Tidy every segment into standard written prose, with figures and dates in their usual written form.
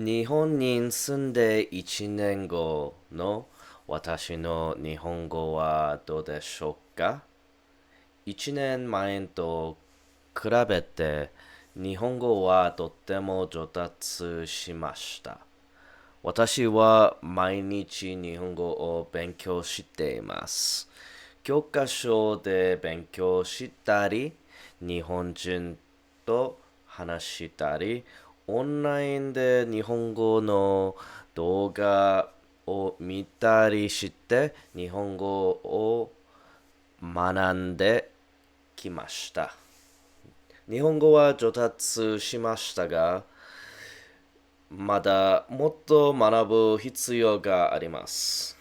日本に住んで1年後の私の日本語はどうでしょうか？ 1 年前と比べて日本語はとっても上達しました。私は毎日日本語を勉強しています。教科書で勉強したり、日本人と話したり、オンラインで日本語の動画を見たりして日本語を学んできました。日本語は上達しましたが、まだもっと学ぶ必要があります。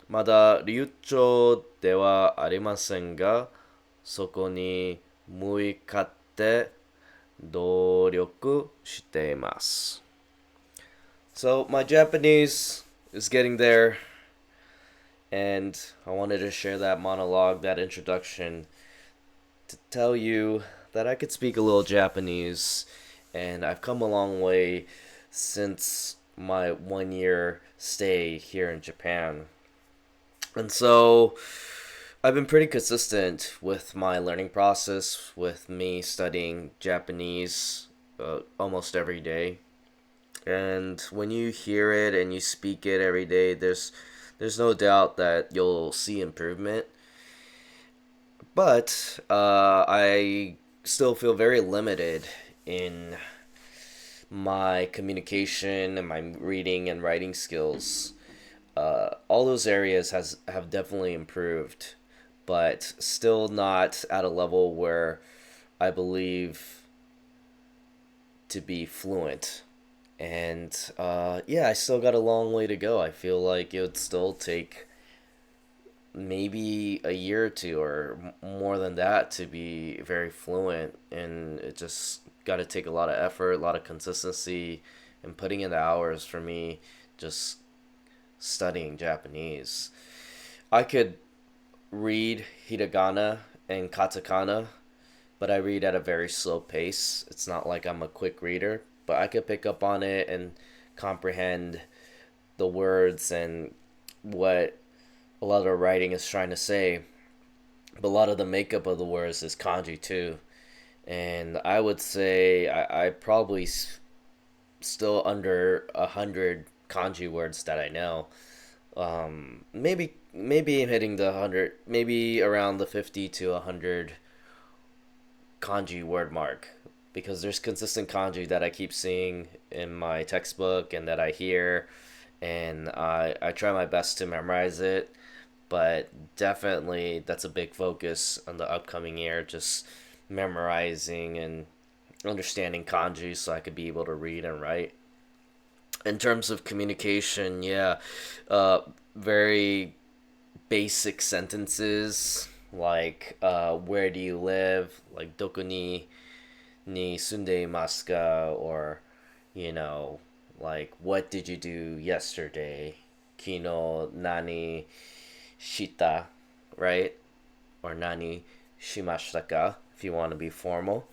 まだ流暢ではありませんが、そこに向かって努力しています。So my Japanese is getting there, and I wanted to share that monologue, that introduction, to tell you that I could speak a little Japanese, and I've come a long way since my 1 year stay here in Japan. And so I've been pretty consistent with my learning process, with me studying Japanese almost every day. And when you hear it and you speak it every day, there's no doubt that you'll see improvement. But I still feel very limited in my communication and my reading and writing skills. All those areas have definitely improved, but still not at a level where I believe to be fluent. And yeah, I still got a long way to go. I feel like it would still take maybe a year or two or more than that to be very fluent, and it just got to take a lot of effort, a lot of consistency, and putting in the hours for me just studying Japanese. I could read hiragana and katakana, but I read at a very slow pace. It's not like I'm a quick reader, but I could pick up on it and comprehend the words and what a lot of the writing is trying to say. But a lot of the makeup of the words is kanji too. And I would say I probably still under 100 kanji words that I know. Maybe hitting the 100, maybe around the 50 to 100 kanji word mark, because there's consistent kanji that I keep seeing in my textbook and that I hear, and I try my best to memorize it. But definitely that's a big focus on the upcoming year, just memorizing and understanding kanji so I could be able to read and write. In terms of communication, yeah, very basic sentences like where do you live, like doku ni sunde imasu ka, or like what did you do yesterday, kino nani shita, right? Or nani shimashita ka, if you want to be formal.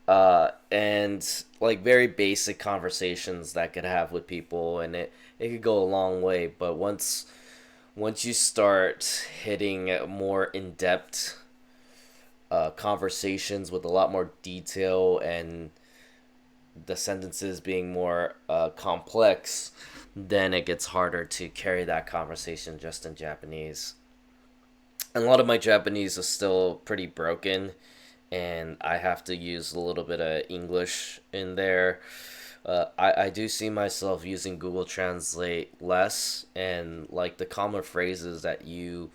And like very basic conversations that could have with people, and it could go a long way. But once you start hitting more in-depth conversations with a lot more detail, and the sentences being more complex, then it gets harder to carry that conversation just in Japanese. And a lot of my Japanese is still pretty broken, and I have to use a little bit of English in there. I do see myself using Google Translate less, and like the common phrases that you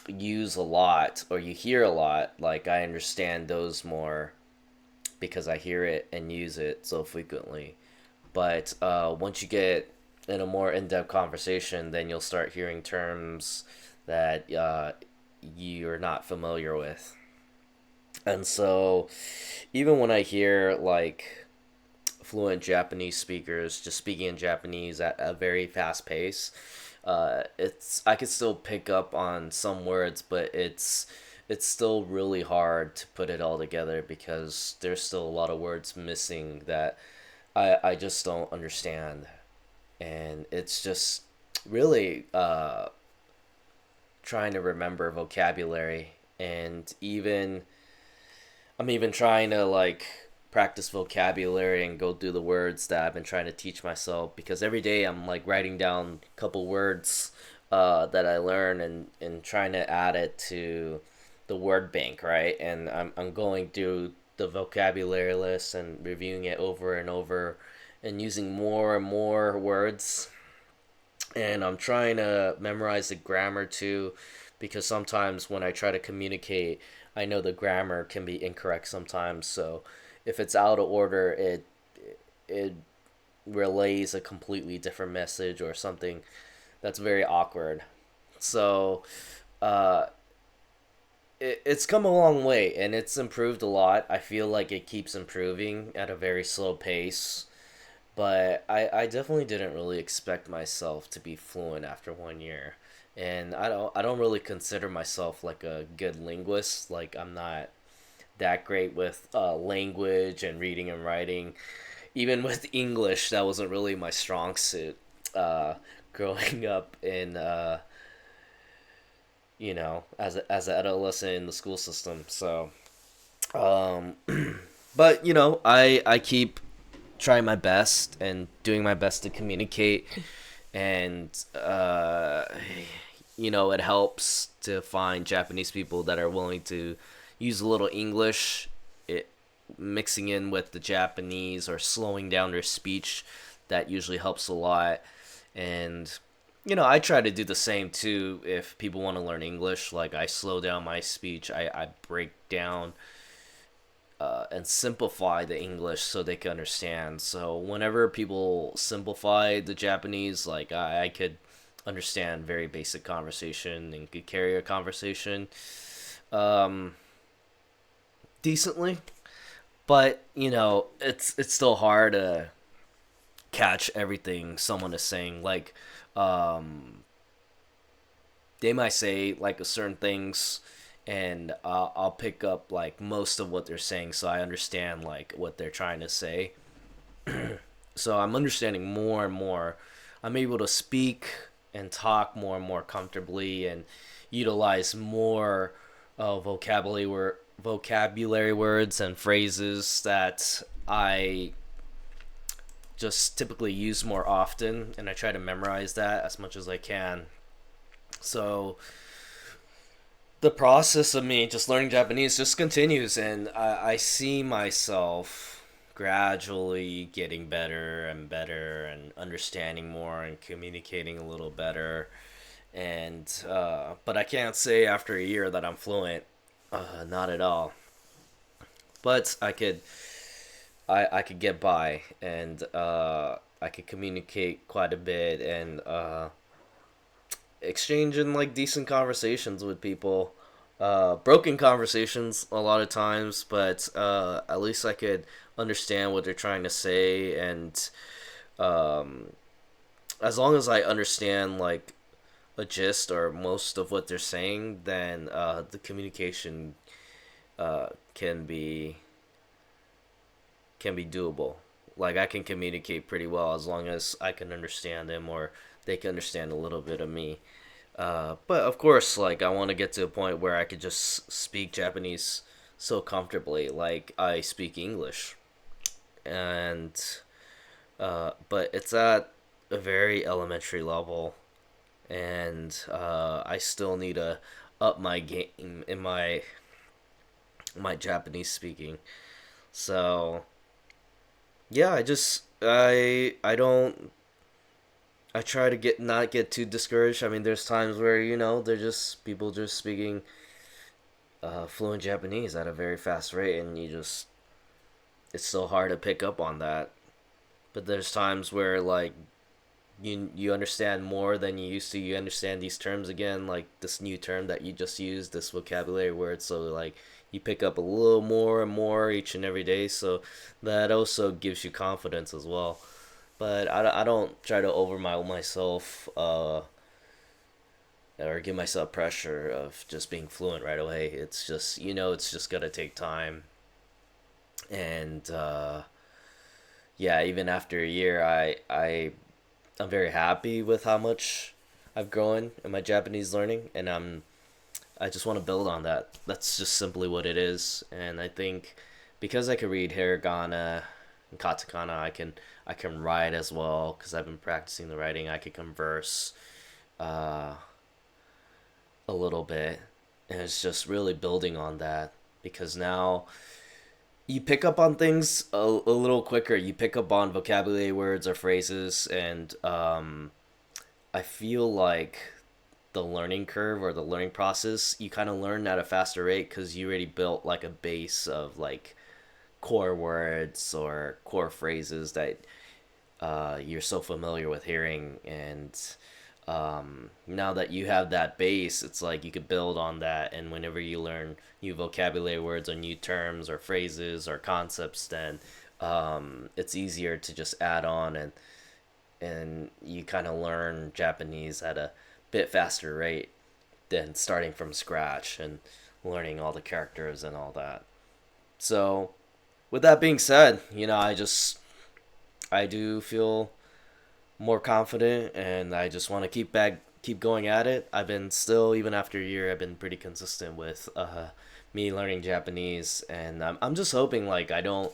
use a lot or you hear a lot, like I understand those more because I hear it and use it so frequently. But once you get in a more in-depth conversation, then you'll start hearing terms that you're not familiar with. And so, even when I hear like fluent Japanese speakers just speaking in Japanese at a very fast pace, it's I could still pick up on some words, but it's still really hard to put it all together because there's still a lot of words missing that I just don't understand. And it's just really trying to remember vocabulary. And I'm even trying to like practice vocabulary and go through the words that I've been trying to teach myself, because every day I'm like writing down a couple words that I learn, and trying to add it to the word bank, right? And I'm going through the vocabulary list and reviewing it over and over and using more and more words. And I'm trying to memorize the grammar too, because sometimes when I try to communicate, I know the grammar can be incorrect sometimes. So if it's out of order, it relays a completely different message or something that's very awkward. So uh, it's come a long way and it's improved a lot. I feel like it keeps improving at a very slow pace. But I definitely didn't really expect myself to be fluent after 1 year. And I don't really consider myself like a good linguist. Like I'm not that great with language and reading and writing. Even with English, that wasn't really my strong suit. Uh, Growing up in as an adolescent in the school system. So, um, but I keep trying my best and doing my best to communicate, and it helps to find Japanese people that are willing to use a little English, it mixing in with the Japanese or slowing down their speech. That usually helps a lot. And I try to do the same too. If people want to learn English, like I slow down my speech, I break down and simplify the English so they can understand. So whenever people simplify the Japanese, like I could understand very basic conversation and could carry a conversation um, decently. But it's still hard to catch everything someone is saying. Like um, they might say like a certain things, and I'll pick up like most of what they're saying, so I understand like what they're trying to say. So I'm understanding more and more. I'm able to speak and talk more and more comfortably and utilize more vocabulary words and phrases that I just typically use more often, and I try to memorize that as much as I can. So the process of me just learning Japanese just continues, and I see myself gradually getting better and better and understanding more and communicating a little better. And but I can't say after a year that I'm fluent. Not at all. But I could get by, and I could communicate quite a bit, and exchanging like decent conversations with people. Broken conversations a lot of times, but at least I could understand what they're trying to say, and um, as long as I understand like a gist or most of what they're saying, then the communication uh, can be can be doable. Like I can communicate pretty well as long as I can understand them or they can understand a little bit of me. But of course, like I want to get to a point where I could just speak Japanese so comfortably, like I speak English, and but it's at a very elementary level, and I still need to up my game in my Japanese speaking. So yeah, I don't I try to get not get too discouraged. I mean, there's times where they're just people just speaking fluent Japanese at a very fast rate, and it's so hard to pick up on that. But there's times where like you understand more than you used to. You understand these terms again, like this new term that you just used, this vocabulary word. So like you pick up a little more and more each and every day. So that also gives you confidence as well. But I don't try to overmile myself or give myself pressure of just being fluent right away. It's just it's just gonna take time, and yeah, even after a year, I'm very happy with how much I've grown in my Japanese learning, and I just want to build on that. That's just simply what it is, and I think because I can read hiragana and katakana, I can write as well because I've been practicing the writing. I can converse uh, a little bit, and it's just really building on that because now you pick up on things a little quicker. You pick up on vocabulary words or phrases, and I feel like the learning curve or the learning process, you kind of learn at a faster rate because you already built like a base of like core words or core phrases that you're so familiar with hearing. And now that you have that base, it's like you could build on that. And whenever you learn new vocabulary words or new terms or phrases or concepts, then it's easier to just add on, and you kind of learn Japanese at a bit faster rate than starting from scratch and learning all the characters and all that. So, with that being said, I do feel more confident, and I just want to keep going at it. I've been still, even after a year, I've been pretty consistent with me learning Japanese, and I'm just hoping like I don't,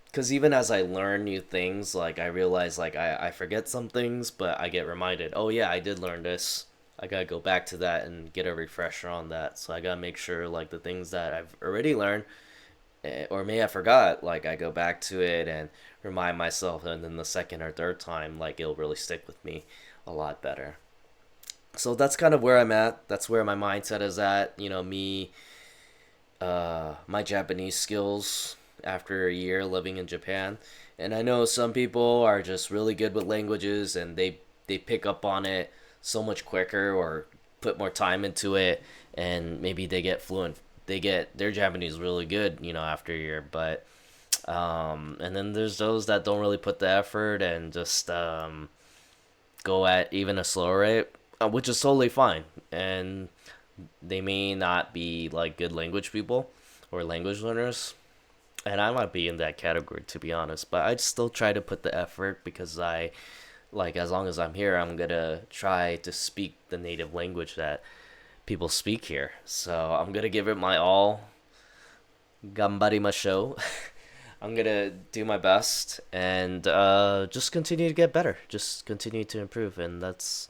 because even as I learn new things, like I realize like I forget some things, but I get reminded, oh yeah, I did learn this. I gotta go back to that and get a refresher on that. So I gotta make sure like the things that I've already learned, or may I forgot, like I go back to it and remind myself, and then the second or third time, like it'll really stick with me a lot better. So that's kind of where I'm at. That's where my mindset is at. My Japanese skills after a year living in Japan. And I know some people are just really good with languages, and they pick up on it so much quicker or put more time into it, and maybe they get fluent. They get their Japanese really good, after a year. But and then there's those that don't really put the effort and just go at even a slower rate, which is totally fine. And they may not be like good language people or language learners, and I might be in that category to be honest. But I still try to put the effort because I like, as long as I'm here, I'm gonna try to speak the native language that people speak here. So I'm gonna give it my all. Gambarimashou. I'm gonna do my best and just continue to get better. Just continue to improve, and that's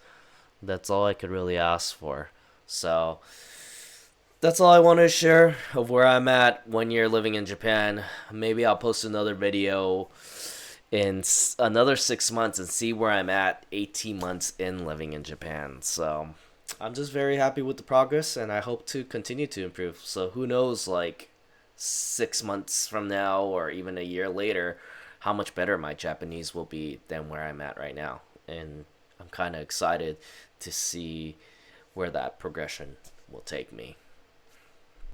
all I could really ask for. So that's all I wanted to share of where I'm at 1 year living in Japan. Maybe I'll post another video in another 6 months and see where I'm at 18 months in living in Japan. So I'm just very happy with the progress, and I hope to continue to improve. So who knows, like 6 months from now or even a year later, how much better my Japanese will be than where I'm at right now. And I'm kind of excited to see where that progression will take me.